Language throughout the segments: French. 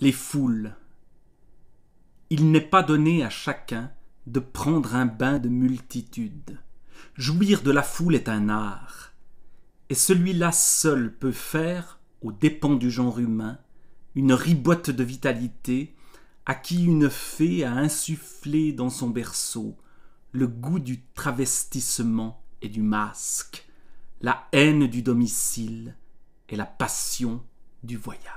Les foules. Il n'est pas donné à chacun de prendre un bain de multitude. Jouir de la foule est un art, et celui-là seul peut faire, aux dépens du genre humain, une ribote de vitalité à qui une fée a insufflé dans son berceau le goût du travestissement et du masque, la haine du domicile et la passion du voyage.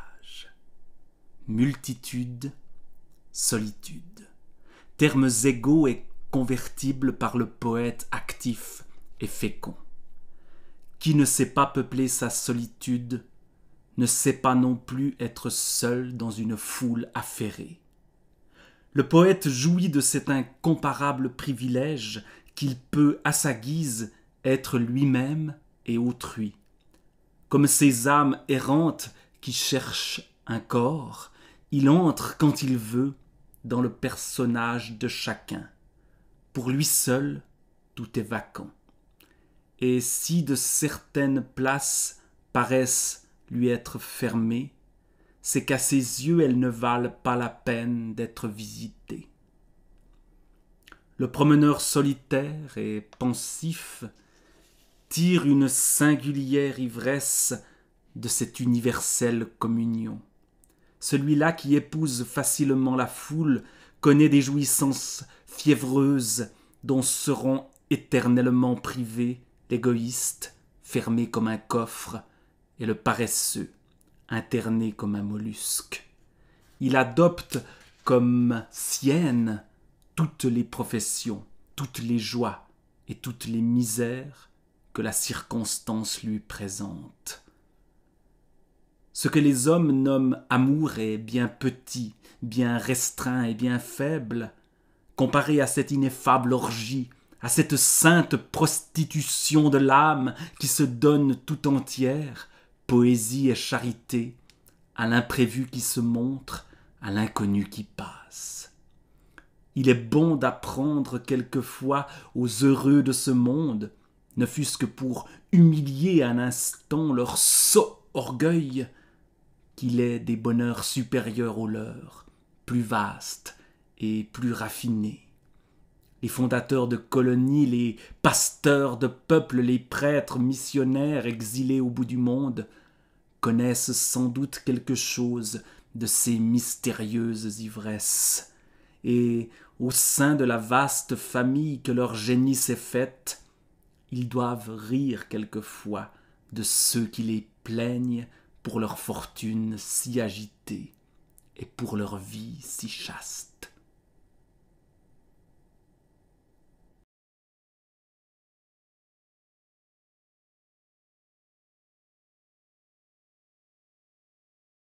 Multitude, solitude, termes égaux et convertibles par le poète actif et fécond. Qui ne sait pas peupler sa solitude ne sait pas non plus être seul dans une foule affairée. Le poète jouit de cet incomparable privilège qu'il peut, à sa guise, être lui-même et autrui. Comme ces âmes errantes qui cherchent un corps, il entre, quand il veut, dans le personnage de chacun. Pour lui seul, tout est vacant. Et si de certaines places paraissent lui être fermées, c'est qu'à ses yeux elles ne valent pas la peine d'être visitées. Le promeneur solitaire et pensif tire une singulière ivresse de cette universelle communion. Celui-là qui épouse facilement la foule connaît des jouissances fiévreuses dont seront éternellement privés l'égoïste, fermé comme un coffre, et le paresseux, interné comme un mollusque. Il adopte comme siennes toutes les professions, toutes les joies et toutes les misères que la circonstance lui présente. Ce que les hommes nomment amour est bien petit, bien restreint et bien faible, comparé à cette ineffable orgie, à cette sainte prostitution de l'âme qui se donne tout entière, poésie et charité, à l'imprévu qui se montre, à l'inconnu qui passe. Il est bon d'apprendre quelquefois aux heureux de ce monde, ne fût-ce que pour humilier un instant leur sot orgueil, qu'il est des bonheurs supérieurs aux leurs, plus vastes et plus raffinés. Les fondateurs de colonies, les pasteurs de peuples, les prêtres missionnaires exilés au bout du monde connaissent sans doute quelque chose de ces mystérieuses ivresses. Et au sein de la vaste famille que leur génie s'est faite, ils doivent rire quelquefois de ceux qui les plaignent pour leur fortune si agitée et pour leur vie si chaste.